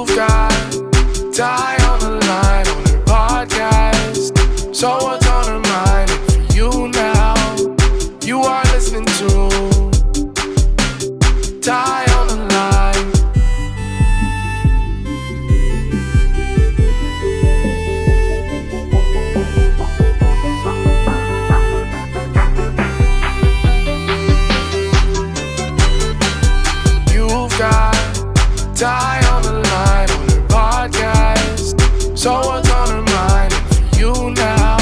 You've got Ty on the line on her podcast. So what's on her mind? And for you now, you are listening to Ty on the line. You've got Ty on the line on her podcast. So what's on her mind? And for you now,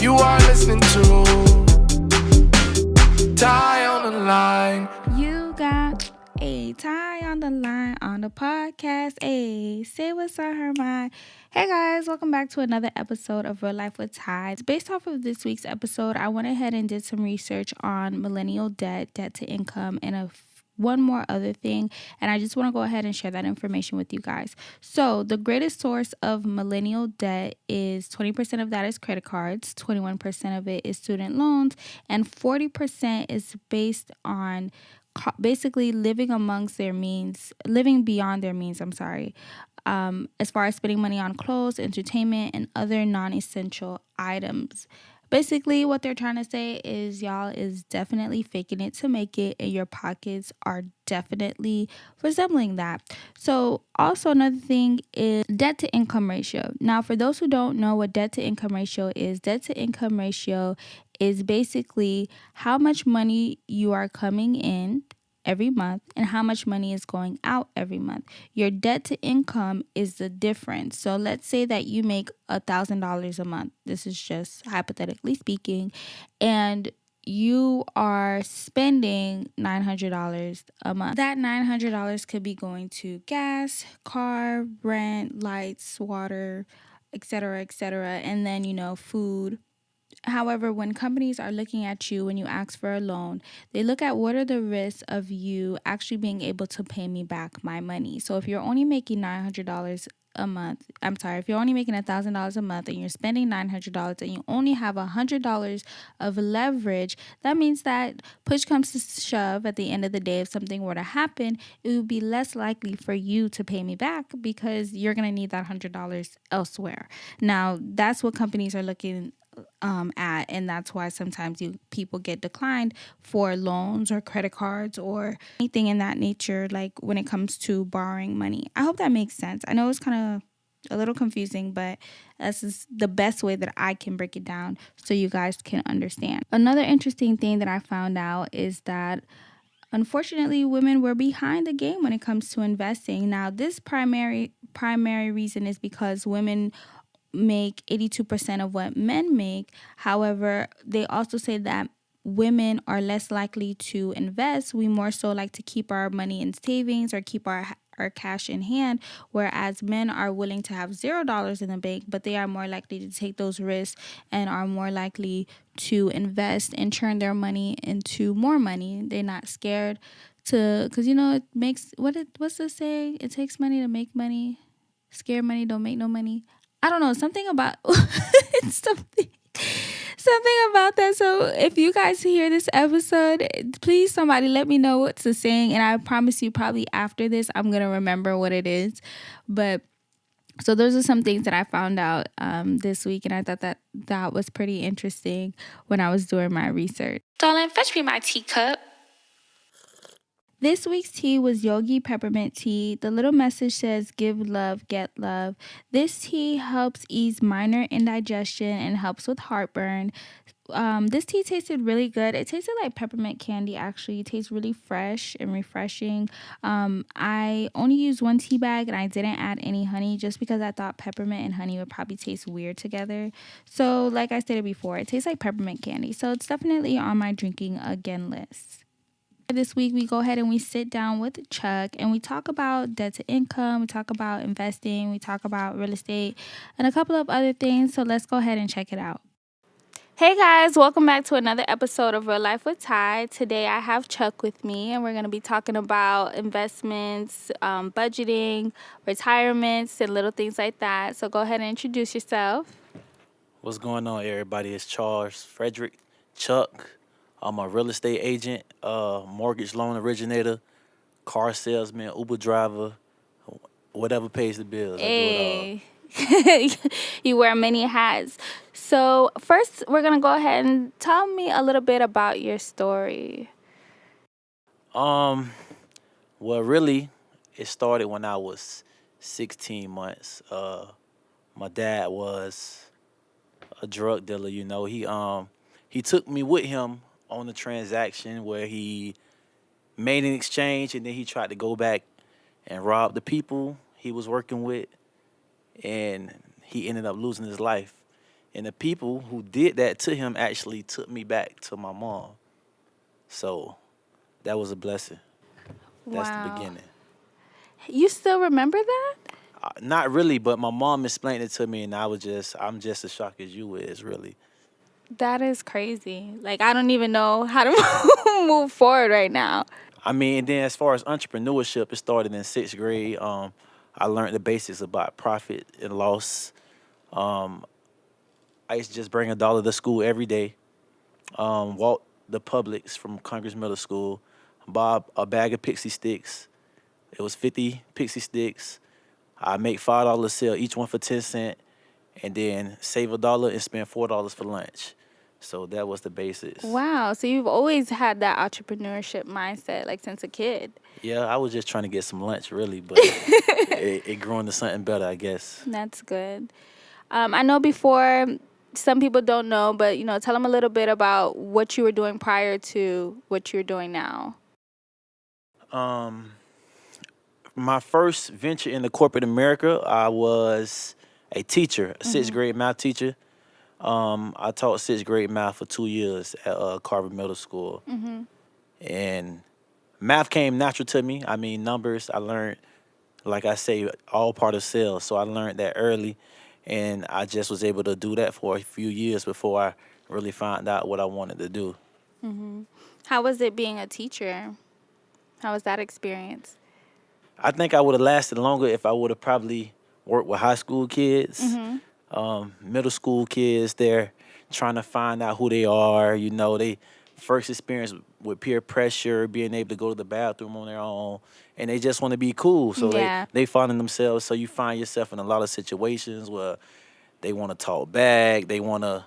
you are listening to Ty on the line. You got a Ty on the line on the podcast. Hey, say what's on her mind. Hey guys, welcome back to another episode of Real Life with Tys. Based off of this week's episode, I went ahead and did some research on millennial debt, debt to income, and one more other thing, and I just want to go ahead and share that information with you guys. So the greatest source of millennial debt is 20% of that is credit cards, 21% of it is student loans, and 40% is based on basically living beyond their means, as far as spending money on clothes, entertainment, and other non-essential items. Basically, what they're trying to say is y'all is definitely faking it to make it, and your pockets are definitely resembling that. So also another thing is debt to income ratio. Now, for those who don't know what debt to income ratio is basically how much money you are coming in every month and how much money is going out every month. Your debt to income is the difference. So let's say that you make $1,000 a month. This is just hypothetically speaking, and you are spending $900 a month. That $900 could be going to gas, car, rent, lights, water, etc., and then food. However, when companies are looking at you when you ask for a loan, they look at what are the risks of you actually being able to pay me back my money. So if you're only making $900 a month, if you're only making $1,000 a month and you're spending $900 and you only have $100 of leverage, that means that push comes to shove at the end of the day, if something were to happen, it would be less likely for you to pay me back because you're going to need that $100 elsewhere. Now, that's what companies are looking at, and that's why sometimes people get declined for loans or credit cards or anything in that nature, like when it comes to borrowing money. I hope that makes sense. I know it's kind of a little confusing, but this is the best way that I can break it down so you guys can understand. Another interesting thing that I found out is that unfortunately, women were behind the game when it comes to investing. Now, this primary reason is because women make 82% of what men make. However, they also say that women are less likely to invest. We more so like to keep our money in savings or keep our cash in hand, whereas men are willing to have $0 in the bank, but they are more likely to take those risks and are more likely to invest and turn their money into more money. They're not scared because it makes, what's the saying? It takes money to make money. Scared money don't make no money. I don't know, something about something about that. So if you guys hear this episode, please somebody let me know what's the saying, and I promise you probably after this I'm gonna remember what it is. But so those are some things that I found out this week, and I thought that was pretty interesting when I was doing my research. Darling, fetch me my teacup. This week's tea was Yogi Peppermint Tea. The little message says, give love, get love. This tea helps ease minor indigestion and helps with heartburn. This tea tasted really good. It tasted like peppermint candy, actually. It tastes really fresh and refreshing. I only used one tea bag and I didn't add any honey just because I thought peppermint and honey would probably taste weird together. So like I stated before, it tastes like peppermint candy. So it's definitely on my drinking again list. This week, we go ahead and we sit down with Chuck and we talk about debt to income, we talk about investing, we talk about real estate, and a couple of other things. So let's go ahead and check it out. Hey guys, welcome back to another episode of Real Life with Ty. Today I have Chuck with me and we're going to be talking about investments, budgeting, retirements, and little things like that. So go ahead and introduce yourself. What's going on, everybody? It's Charles, Frederick, Chuck. I'm a real estate agent, mortgage loan originator, car salesman, Uber driver, Whatever pays the bills, I do it all. Hey, you wear many hats. So first, we're gonna go ahead and tell me a little bit about your story. Um, well, really, it started when I was 16 months. My dad was a drug dealer. He took me with him on a transaction where he made an exchange and then he tried to go back and rob the people he was working with, and he ended up losing his life. And the people who did that to him actually took me back to my mom. So that was a blessing. That's the Wow. beginning. You still remember that? Not really, but my mom explained it to me, and I'm just as shocked as you is, really. That is crazy. Like, I don't even know how to move forward right now. I mean, and then as far as entrepreneurship, it started in sixth grade. I learned the basics about profit and loss. Um, I used to just bring $1 to school every day. Walk the Publix from Congress Middle School, buy a bag of pixie sticks. It was 50 pixie sticks. I make $5 sell each one for 10 cents, and then save $1 and spend $4 for lunch. So that was the basics. Wow. So you've always had that entrepreneurship mindset, like since a kid. Yeah, I was just trying to get some lunch, really, but it grew into something better, I guess. That's good. I know before, some people don't know, but, tell them a little bit about what you were doing prior to what you're doing now. Um, my first venture into corporate America, I was a teacher, a sixth grade math teacher. I taught sixth grade math for 2 years at Carver Middle School. And math came natural to me. I mean, numbers, I learned, like I say, all part of sales. So I learned that early. And I just was able to do that for a few years before I really found out what I wanted to do. How was it being a teacher? How was that experience? I think I would have lasted longer if I would have probably worked with high school kids, middle school kids. They're trying to find out who they are. They first experience with peer pressure, being able to go to the bathroom on their own, and they just want to be cool. So Yeah. they finding themselves. So you find yourself in a lot of situations where they want to talk back. They want to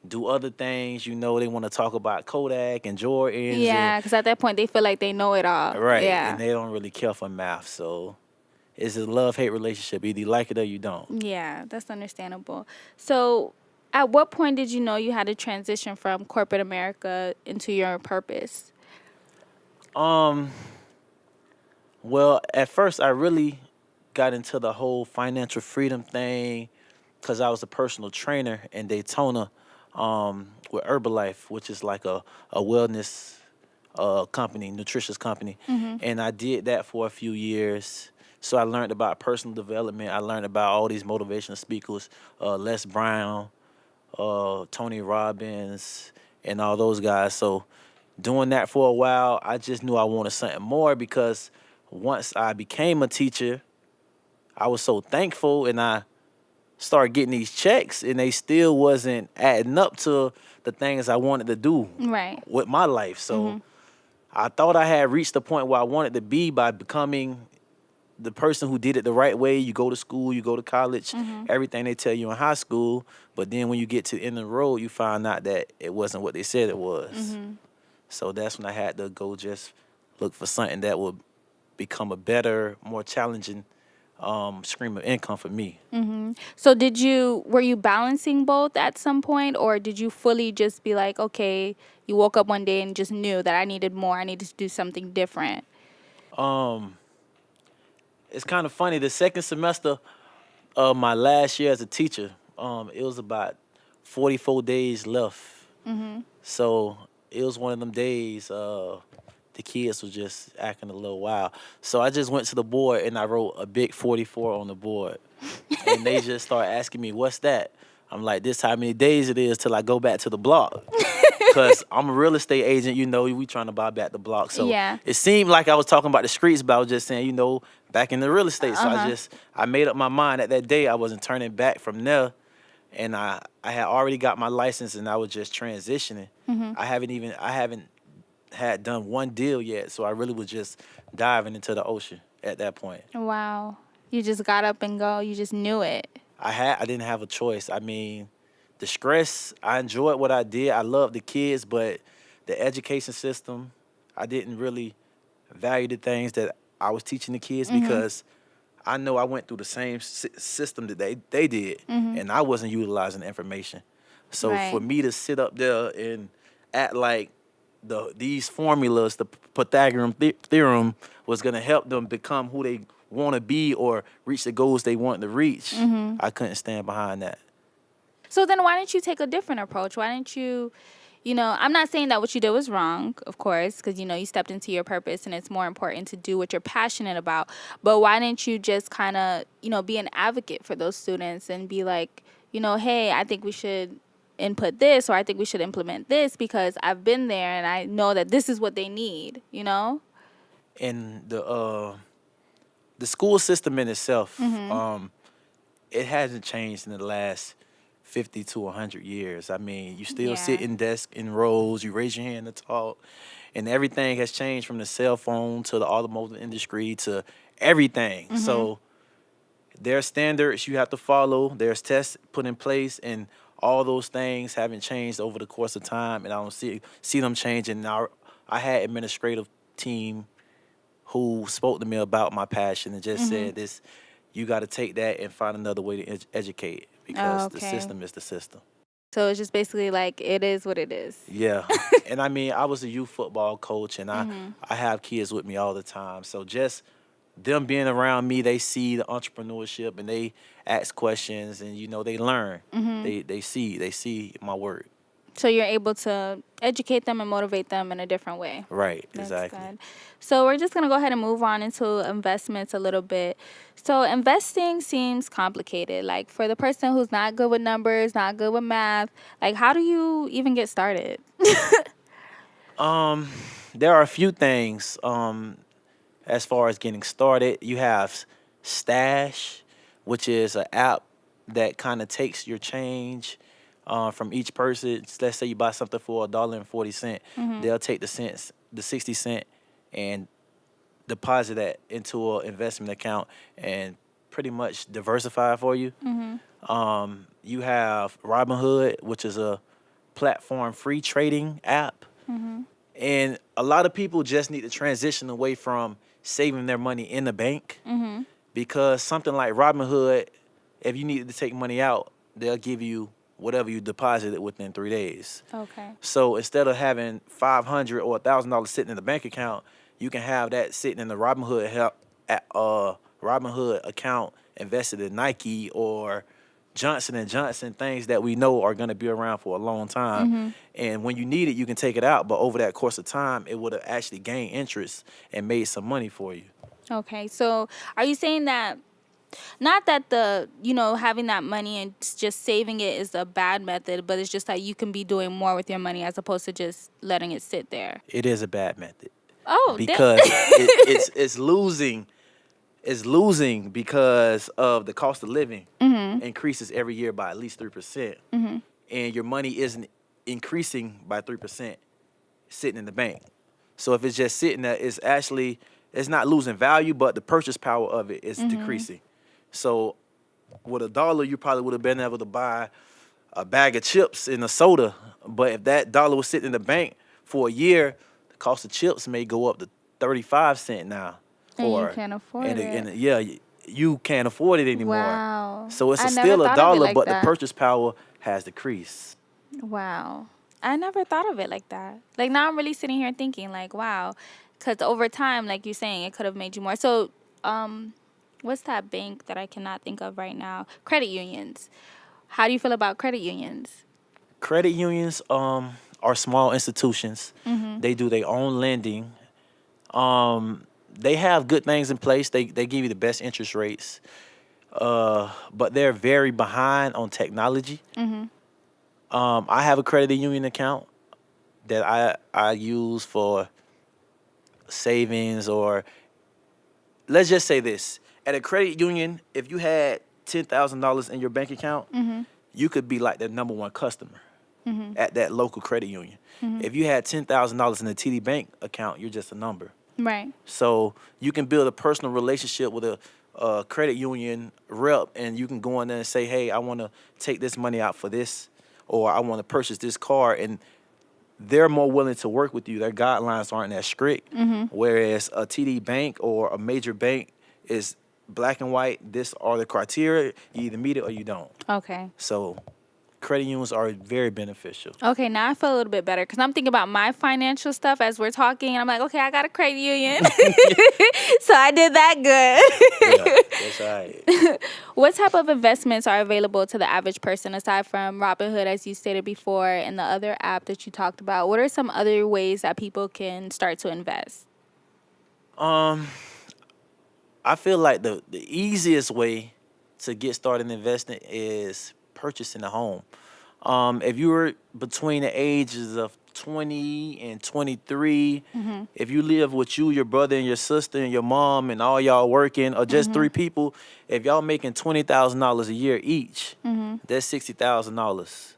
do other things. They want to talk about Kodak and Jordans. Yeah, because at that point, they feel like they know it all. Right. Yeah. And they don't really care for math. So it's a love-hate relationship. Either you like it or you don't. Yeah, that's understandable. So at what point did you know you had to transition from corporate America into your purpose? Well, at first, I really got into the whole financial freedom thing because I was a personal trainer in Daytona with Herbalife, which is like a wellness company, nutritious company. And I did that for a few years. So I learned about personal development. I learned about all these motivational speakers, Les Brown, Tony Robbins, and all those guys. So doing that for a while, I just knew I wanted something more because once I became a teacher, I was so thankful, and I started getting these checks, and they still wasn't adding up to the things I wanted to do Right. with my life. So I thought I had reached the point where I wanted to be by becoming the person who did it the right way. You go to school, you go to college, everything they tell you in high school, but then when you get to the end of the road, you find out that it wasn't what they said it was. So that's when I had to go just look for something that would become a better, more challenging stream of income for me. So were you balancing both at some point, or did you fully just be like, okay, you woke up one day and just knew that I needed more, I needed to do something different? It's kind of funny. The second semester of my last year as a teacher, it was about 44 days left. So it was one of them days the kids was just acting a little wild. So I just went to the board and I wrote a big 44 on the board. And they just started asking me, what's that? I'm like, this how many days it is till I go back to the block. Because I'm a real estate agent, we trying to buy back the block. So Yeah. it seemed like I was talking about the streets, but I was just saying, back in the real estate. So I made up my mind that day I wasn't turning back from there. And I had already got my license and I was just transitioning. I haven't had done one deal yet. So I really was just diving into the ocean at that point. Wow. You just got up and go. You just knew it. I didn't have a choice. I mean, the stress, I enjoyed what I did. I loved the kids, but the education system, I didn't really value the things that I was teaching the kids because I know I went through the same system that they did, and I wasn't utilizing the information. So Right. for me to sit up there and act like these formulas, the Pythagorean theorem, was going to help them become who they want to be or reach the goals they want to reach, I couldn't stand behind that. So then why didn't you take a different approach? Why didn't you, I'm not saying that what you did was wrong, of course, because, you stepped into your purpose and it's more important to do what you're passionate about. But why didn't you just kind of, be an advocate for those students and be like, hey, I think we should input this or I think we should implement this because I've been there and I know that this is what they need, And the school system in itself, it hasn't changed in the last 50 to 100 years. I mean, you still sit in desk in rows, you raise your hand to talk, and everything has changed from the cell phone to the automotive industry to everything. So there are standards you have to follow. There's tests put in place, and all those things haven't changed over the course of time, and I don't see them changing. Now, I had administrative team who spoke to me about my passion and just said this, you got to take that and find another way to educate because the system is the system. So it's just basically like it is what it is. Yeah. And I mean, I was a youth football coach and I have kids with me all the time. So just them being around me, they see the entrepreneurship and they ask questions and, they learn. They see my work. So you're able to educate them and motivate them in a different way. Right, That's exactly. good. So we're just going to go ahead and move on into investments a little bit. So investing seems complicated. Like for the person who's not good with numbers, not good with math, like how do you even get started? There are a few things as far as getting started. You have Stash, which is an app that kind of takes your change from each person. Let's say you buy something for $1.40, they'll take the 60 cents, and deposit that into an investment account and pretty much diversify for you. You have Robinhood, which is a platform free trading app, and a lot of people just need to transition away from saving their money in the bank because something like Robinhood, if you needed to take money out, they'll give you whatever you deposited within 3 days. Okay. So instead of having $500 or $1,000 sitting in the bank account, you can have that sitting in the Robinhood account invested in Nike or Johnson & Johnson, things that we know are going to be around for a long time. And when you need it, you can take it out. But over that course of time, it would have actually gained interest and made some money for you. Okay. So are you saying that not that having that money and just saving it is a bad method, but it's just that you can be doing more with your money as opposed to just letting it sit there? It is a bad method. Oh, because it's losing because of the cost of living increases every year by at least 3%, and your money isn't increasing by 3% sitting in the bank. So if it's just sitting there, it's not losing value, but the purchase power of it is decreasing. So with $1, you probably would have been able to buy a bag of chips and a soda, but if that dollar was sitting in the bank for a year, the cost of chips may go up to 35 cents now. And you can't afford it. And you can't afford it anymore. Wow. So it's I still never a thought of it dollar, like but that. the purchase power has decreased. Wow. I never thought of it like that. Like now I'm really sitting here thinking like, wow, because over time, like you're saying, it could have made you more. So what's that bank that I cannot think of right now? Credit unions. How do you feel about credit unions? Credit unions are small institutions. They do their own lending. They have good things in place. They give you the best interest rates. But they're very behind on technology. I have a credit union account that I use for savings, or let's just say this. At a credit union, if you had $10,000 in your bank account, you could be like the number one customer at that local credit union. If you had $10,000 in a TD Bank account, you're just a number. Right. So you can build a personal relationship with a credit union rep, and you can go in there and say, hey, I want to take this money out for this, or I want to purchase this car, and they're more willing to work with you. Their guidelines aren't as strict. Whereas a TD bank or a major bank is black and white. This are the criteria. You either meet it or you don't. Okay. So credit unions are very beneficial. Okay, now I feel a little bit better because I'm thinking about my financial stuff as we're talking, and I'm like, okay, I got a credit union. So I did that good. Yeah, that's all right. What type of investments are available to the average person aside from Robinhood, as you stated before, and the other app that you talked about? What are some other ways that people can start to invest? I feel like the easiest way to get started investing is purchasing a home. If you were between the ages of 20 and 23, if you live with you, your brother, and your sister, and your mom, and all y'all working, or just three people, if y'all making $20,000 a year each, that's $60,000.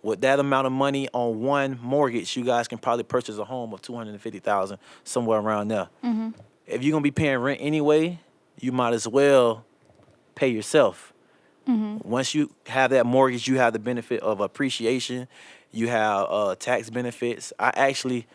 With that amount of money on one mortgage, you guys can probably purchase a home of $250,000, somewhere around there. If you're gonna be paying rent anyway, you might as well pay yourself. Once you have that mortgage, you have the benefit of appreciation. You have tax benefits. I actually,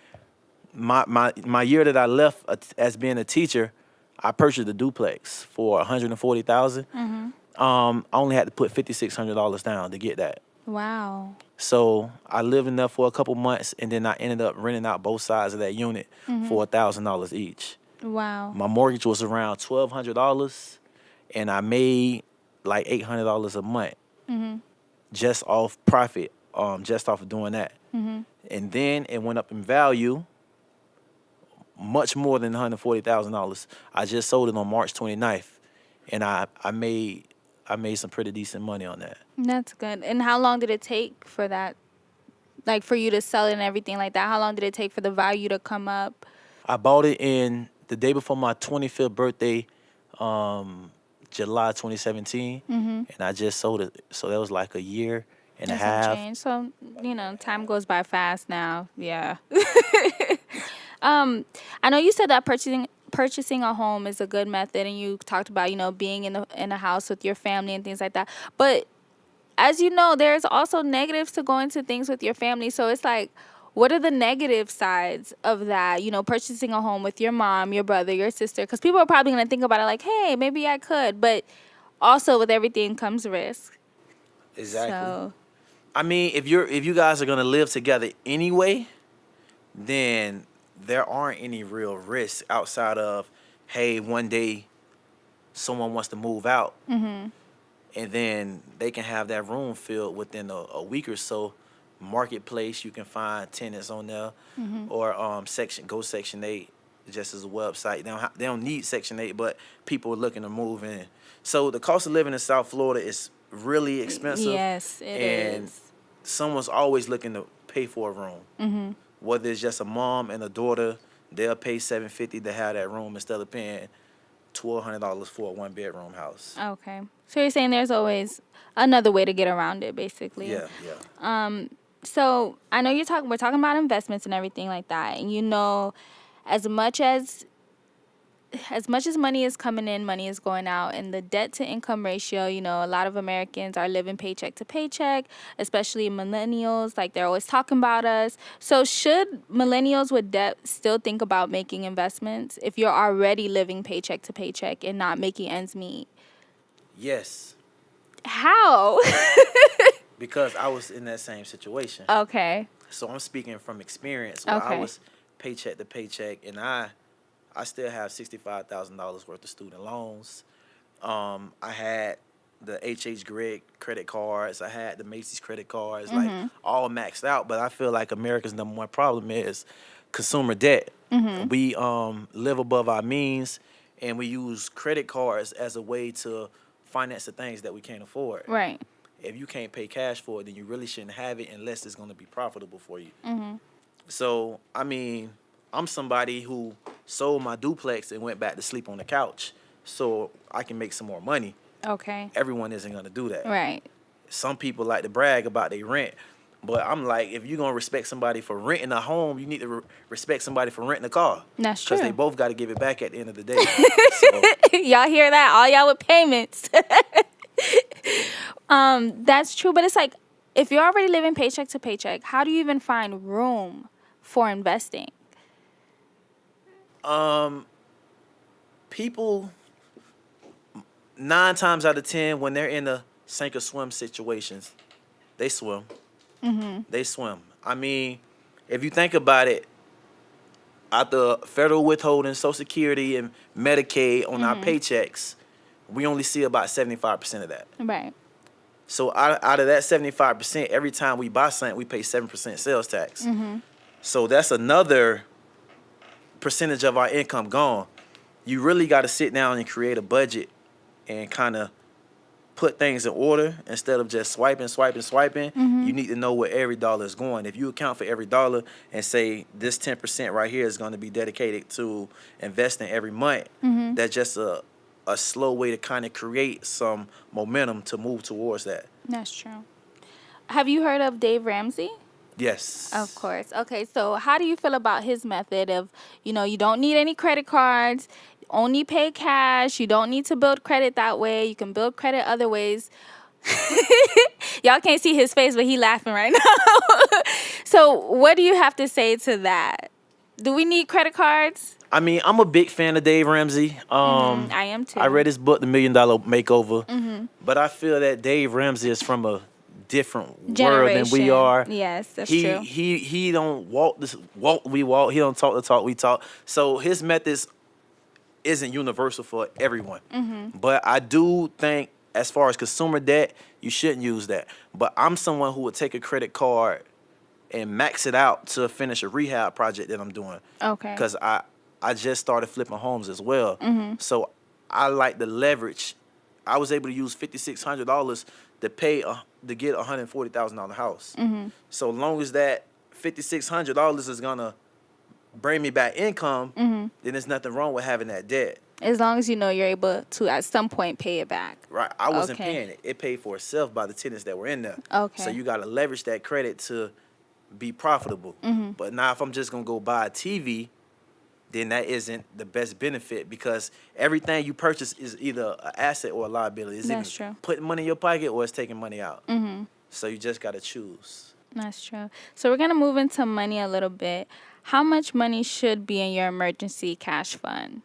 my year that I left as being a teacher, I purchased a duplex for $140,000. I only had to put $5,600 down to get that. Wow. So I lived in there for a couple months, and then I ended up renting out both sides of that unit for $1,000 each. Wow. My mortgage was around $1,200, and I made like $800 a month just off profit, just off of doing that. And then it went up in value much more than $140,000. I just sold it on March 29th, and I made some pretty decent money on that. That's good. And how long did it take for that, like for you to sell it and everything like that? How long did it take for the value to come up? I bought it in the day before my 25th birthday, July 2017, and I just sold it. So that was like a year and That's a half. change. So, time goes by fast now. Yeah. I know you said that purchasing a home is a good method, and you talked about, being in a house with your family and things like that. But as you know, there's also negatives to going to things with your family. So it's like, what are the negative sides of that? Purchasing a home with your mom, your brother, your sister, because people are probably going to think about it like, hey, maybe I could. But also with everything comes risk. Exactly. So, I mean, if you guys are gonna live together anyway, then there aren't any real risks outside of, hey, one day someone wants to move out, and then they can have that room filled within a week or so. Marketplace, you can find tenants on there, or Section 8, just as a website. They don't need Section 8, but people are looking to move in. So the cost of living in South Florida is really expensive. yes, it and is. someone's always looking to pay for a room. Whether it's just a mom and a daughter, they'll pay $750 to have that room instead of paying $1,200 for a one-bedroom house. Okay. So you're saying there's always another way to get around it, basically. Yeah. So I know we're talking about investments and everything like that, and as much as money is coming in, money is going out, and the debt to income ratio, a lot of Americans are living paycheck to paycheck, especially millennials, like they're always talking about us. So should millennials with debt still think about making investments if you're already living paycheck to paycheck and not making ends meet? Yes. How? Because I was in that same situation. Okay. So I'm speaking from experience where I was paycheck to paycheck, and I still have $65,000 worth of student loans. I had the H.H. Gregg credit cards. I had the Macy's credit cards, like all maxed out. But I feel like America's number one problem is consumer debt. We live above our means, and we use credit cards as a way to finance the things that we can't afford. Right. If you can't pay cash for it, then you really shouldn't have it unless it's going to be profitable for you. So, I mean, I'm somebody who sold my duplex and went back to sleep on the couch so I can make some more money. Okay. Everyone isn't going to do that. Right. Some people like to brag about their rent, But I'm like, if you're going to respect somebody for renting a home, you need to respect somebody for renting a car. That's Because they true. both got to give it back at the end of the day. So, Y'all hear that? All y'all with payments. That's true. But it's like, if you're already living paycheck to paycheck, how do you even find room for investing? people, 9 times out of 10, when they're in the sink or swim situations, they swim. They swim. I mean, if you think about it, after federal withholding, Social Security, and Medicaid on our paychecks, we only see about 75% of that. Right. So out of that 75%, every time we buy something, we pay 7% sales tax. So that's another percentage of our income gone. You really got to sit down and create a budget and kind of put things in order instead of just swiping. You need to know where every dollar is going. If you account for every dollar and say this 10% right here is going to be dedicated to investing every month, that's just a slow way to kind of create some momentum to move towards that. That's true. Have you heard of Dave Ramsey? Yes. Of course. Okay, so how do you feel about his method of, you don't need any credit cards, only pay cash, you don't need to build credit that way, you can build credit other ways. Y'all can't see his face, but he laughing right now. So what do you have to say to that? Do we need credit cards? I mean, I'm a big fan of Dave Ramsey. I am too. I read his book, The $1 Million Makeover. But I feel that Dave Ramsey is from a different world than we Generation. are. Yes, that's true. He don't walk we walk. He don't talk the talk we talk. So his methods isn't universal for everyone. But I do think, as far as consumer debt, you shouldn't use that. But I'm someone who would take a credit card and max it out to finish a rehab project that I'm doing. Okay. Because I just started flipping homes as well. So I like the leverage. I was able to use $5,600 to pay to get a $140,000 house. So long as that $5,600 is gonna bring me back income, then there's nothing wrong with having that debt. As long as you know you're able to at some point pay it back. Right, I wasn't Okay. paying it. It paid for itself by the tenants that were in there. Okay. So you got to leverage that credit to be profitable. But now if I'm just gonna go buy a TV, then that isn't the best benefit, because everything you purchase is either an asset or a liability. It's That's either true. putting money in your pocket or it's taking money out. So you just got to choose. That's true. So we're going to move into money a little bit. How much money should be in your emergency cash fund?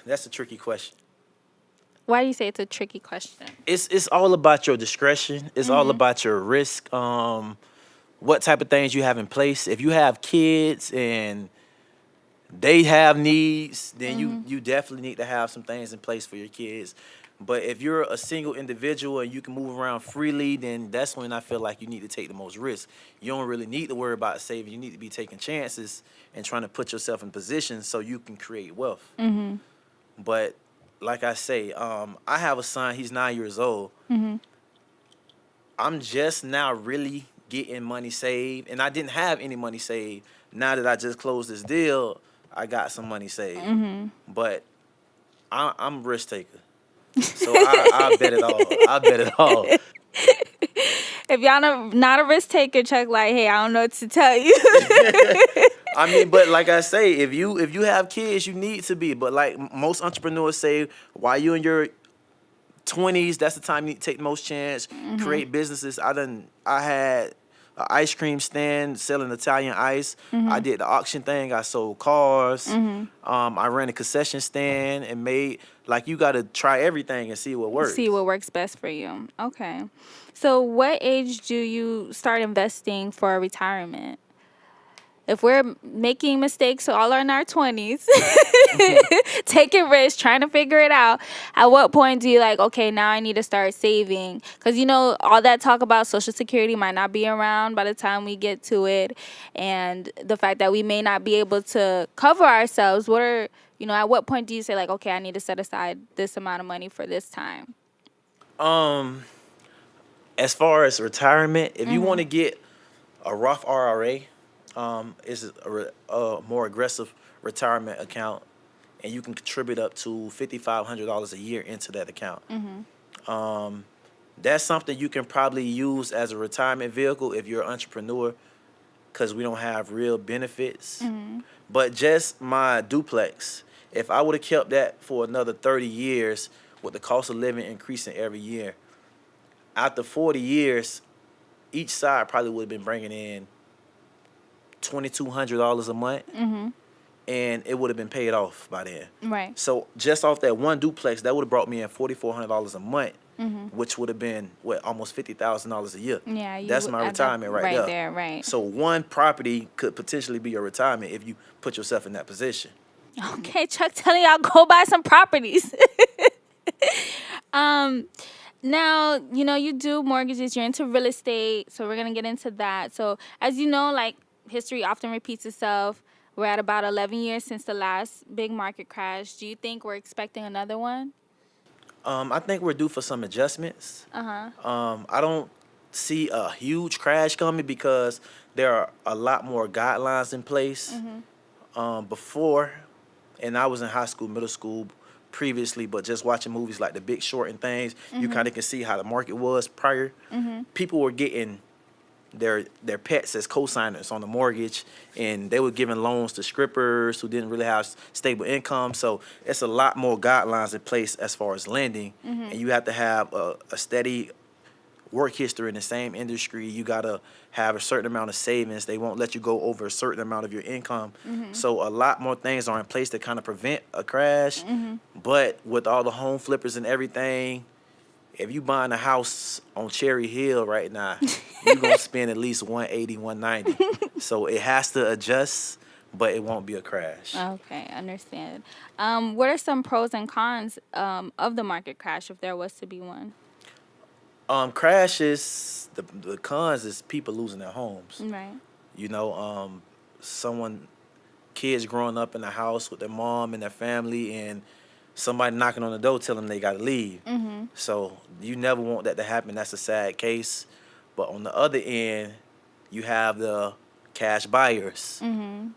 That's a tricky question. Why do you say it's a tricky question? It's all about your discretion. It's all about your risk. What type of things you have in place. If you have kids and they have needs, then you definitely need to have some things in place for your kids. But if you're a single individual and you can move around freely, then that's when I feel like you need to take the most risk. You don't really need to worry about saving. You need to be taking chances and trying to put yourself in position so you can create wealth. But like I say, I have a son. He's 9 years old. I'm just now really getting money saved, and I didn't have any money saved. Now that I just closed this deal, I got some money saved. But I'm a risk taker, so I bet it all. I bet it all. If y'all not a risk taker, Chuck, like, hey, I don't know what to tell you. I mean, but like I say, if you have kids, you need to be. But like most entrepreneurs say, while you're in your 20s, that's the time you need to take the most chance, create businesses. I had an ice cream stand selling Italian ice. I did the auction thing. I sold cars. I ran a concession stand and made, like, you got to try everything and see what works. See what works best for you. Okay. So what age do you start investing for retirement? If we're making mistakes, so all are in our 20s, taking risks, trying to figure it out, at what point do you like, okay, now I need to start saving? Because, all that talk about Social Security might not be around by the time we get to it. And the fact that we may not be able to cover ourselves, at what point do you say, like, okay, I need to set aside this amount of money for this time? As far as retirement, if you want to get a Roth IRA, is a more aggressive retirement account, and you can contribute up to $5,500 a year into that account. That's something you can probably use as a retirement vehicle if you're an entrepreneur, because we don't have real benefits. But just my duplex, if I would have kept that for another 30 years with the cost of living increasing every year, after 40 years, each side probably would have been bringing in $2,200 a month, and it would have been paid off by then. Right. So just off that one duplex, that would have brought me in $4,400 a month, which would have been almost $50,000 a year. Yeah, That's my retirement right there. there, right. So one property could potentially be your retirement if you put yourself in that position. Okay, Chuck telling y'all go buy some properties. Now, you do mortgages, you're into real estate, so we're going to get into that. So, as you know, like, history often repeats itself. We're at about 11 years since the last big market crash. Do you think we're expecting another one? I think we're due for some adjustments. I don't see a huge crash coming because there are a lot more guidelines in place. Before, and I was in high school, middle school previously, but just watching movies like The Big Short and things, you kind of can see how the market was prior. People were getting their pets as co-signers on the mortgage, and they were giving loans to strippers who didn't really have stable income. So it's a lot more guidelines in place as far as lending, and you have to have a steady work history in the same industry. You got to have a certain amount of savings. They won't let you go over a certain amount of your income. So a lot more things are in place to kind of prevent a crash. But with all the home flippers and everything, if you buying a house on Cherry Hill right now, you're going to spend at least $180, $190. So it has to adjust, but it won't be a crash. Okay, understand. What are some pros and cons of the market crash if there was to be one? Crashes, the cons is people losing their homes. Right. Kids growing up in a house with their mom and their family, and somebody knocking on the door telling them they got to leave. So you never want that to happen. That's a sad case. But on the other end, you have the cash buyers.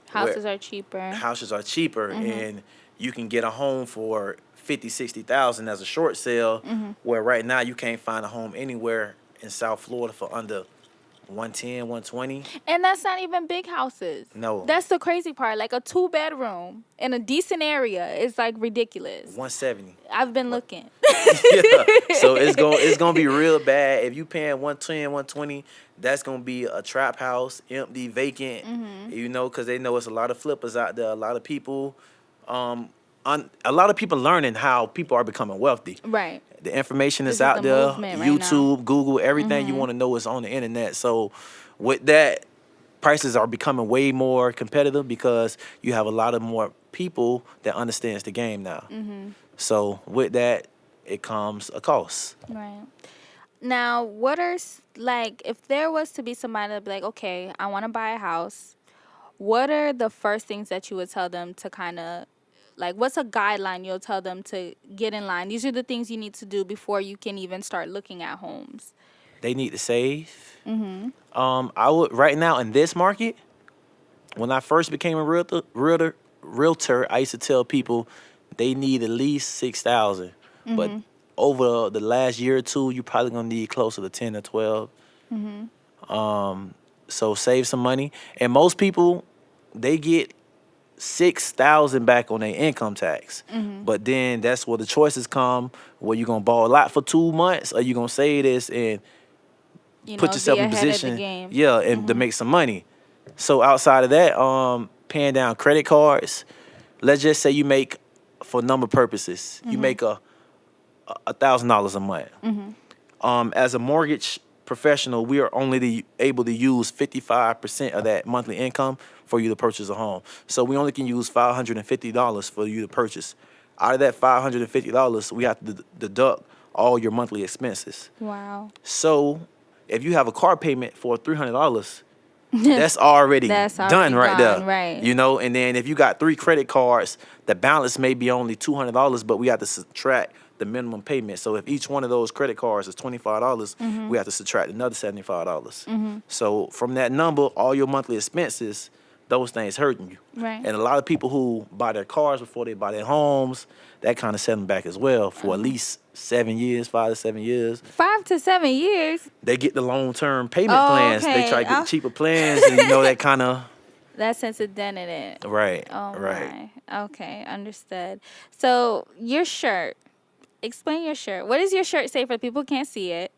Houses are cheaper. And you can get a home for $50,000-$60,000 as a short sale, where right now you can't find a home anywhere in South Florida for under $110,000, $120,000. And that's not even big houses. No. That's the crazy part. Like a 2-bedroom in a decent area is like ridiculous. $170,000. I've been looking. Yeah. So it's gonna be real bad. If you paying $110,000, $120,000, that's gonna be a trap house, empty, vacant. Because they know it's a lot of flippers out there. A lot of people, learning how people are becoming wealthy. Right. The information is This is out the there. movement right YouTube, Google, everything you want to know is on the internet. So with that, prices are becoming way more competitive because you have a lot of more people that understands the game now. So with that, it comes a cost. Right. Now, what are, like, if there was to be somebody that'd be like, okay, I want to buy a house, what are the first things that you would tell them to kind of, like, what's a guideline you'll tell them to get in line? These are the things you need to do before you can even start looking at homes. They need to save. I would, right now in this market, when I first became a realtor, I used to tell people they need at least $6,000. But over the last year or two, you're probably gonna need closer to 10 or 12. So save some money. And most people, they get $6,000 back on their income tax. But then that's where the choices come, where you're gonna borrow a lot for 2 months, or you're gonna save this and put yourself in a position, to make some money. So outside of that, paying down credit cards. Let's just say you make, for number purposes, you make $1,000 a month. As a mortgage professional, we are only able to use 55% of that monthly income for you to purchase a home. So we only can use $550 for you to purchase. Out of that $550, we have to deduct all your monthly expenses. Wow. So if you have a car payment for $300, that's already done right there. Right. And then if you got 3 credit cards, the balance may be only $200, but we have to subtract the minimum payment. So if each one of those credit cards is $25, we have to subtract another $75. So from that number, all your monthly expenses those things hurting you. Right. And a lot of people who buy their cars before they buy their homes, that kind of set them back as well for at least 7 years, 5 to 7 years. 5 to 7 years. They get the long-term payment plans. okay. They try to get cheaper plans, and that kind of. That sets a dent in it. Right. Oh, right. my. Okay, understood. So your shirt. Explain your shirt. What does your shirt say for people who can't see it?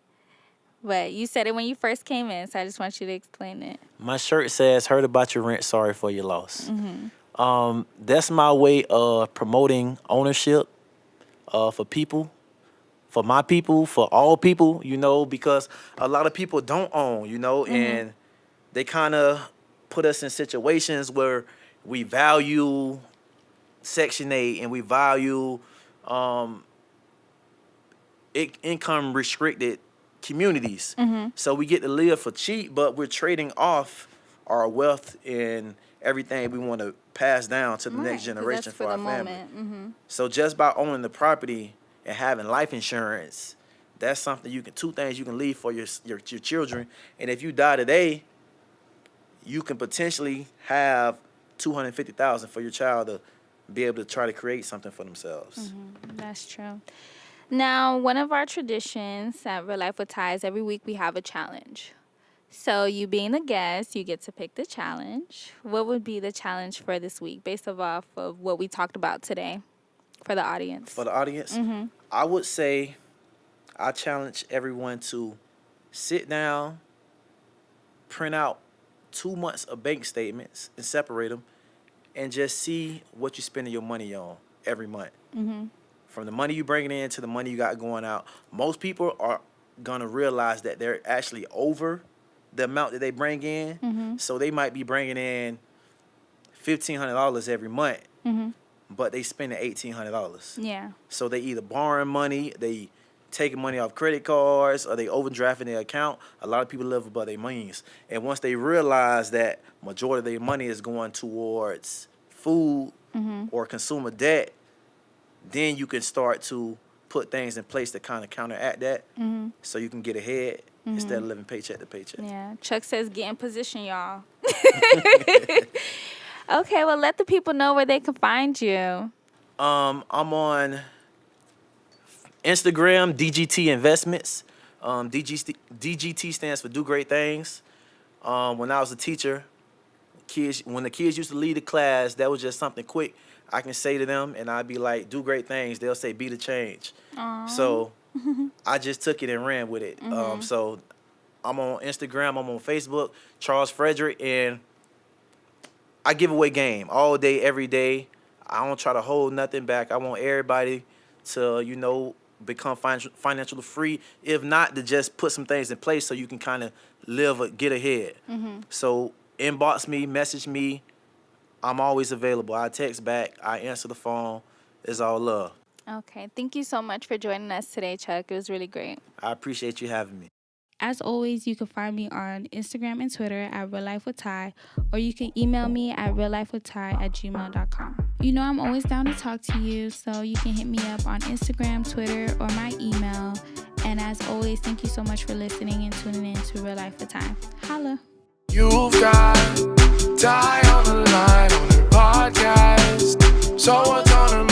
But you said it when you first came in, so I just want you to explain it. My shirt says, "Heard about your rent, sorry for your loss." That's my way of promoting ownership for people, for my people, for all people, because a lot of people don't own, and they kind of put us in situations where we value Section 8 and we value income restricted communities. So we get to live for cheap, but we're trading off our wealth and everything we want to pass down to the next generation for our family. So just by owning the property and having life insurance, that's something two things you can leave for your children. And if you die today, you can potentially have $250,000 for your child to be able to try to create something for themselves. That's true. Now, one of our traditions at Real Life with Tys, every week we have a challenge. So you being a guest, you get to pick the challenge. What would be the challenge for this week based off of what we talked about today for the audience? For the audience, I would say I challenge everyone to sit down, print out 2 months of bank statements and separate them, and just see what you're spending your money on every month. From the money you bringing in to the money you got going out. Most people are going to realize that they're actually over the amount that they bring in. So they might be bringing in $1,500 every month, but they spending $1,800. Yeah. So they either borrowing money, they taking money off credit cards, or they overdrafting their account. A lot of people live above their means. And once they realize that majority of their money is going towards food or consumer debt, then you can start to put things in place to kind of counteract that, so you can get ahead instead of living paycheck to paycheck. Yeah. Chuck says get in position, y'all. Okay, well, let the people know where they can find you. I'm on Instagram, DGT Investments. DGT stands for Do Great Things. When I was a teacher, when the kids used to lead the class, that was just something quick I can say to them, and I'd be like, do great things. They'll say, be the change. Aww. So I just took it and ran with it. So I'm on Instagram, I'm on Facebook, Charles Frederick, and I give away game all day, every day. I don't try to hold nothing back. I want everybody to, become financially free. If not, to just put some things in place so you can kind of get ahead. So inbox me, message me. I'm always available. I text back. I answer the phone. It's all love. Okay. Thank you so much for joining us today, Chuck. It was really great. I appreciate you having me. As always, you can find me on Instagram and Twitter at Real Life with Ty, or you can email me at reallifewithty@gmail.com. I'm always down to talk to you, so you can hit me up on Instagram, Twitter, or my email. And as always, thank you so much for listening and tuning in to Real Life with Ty. Holla. You've got Ty on the line on her podcast. So what's on her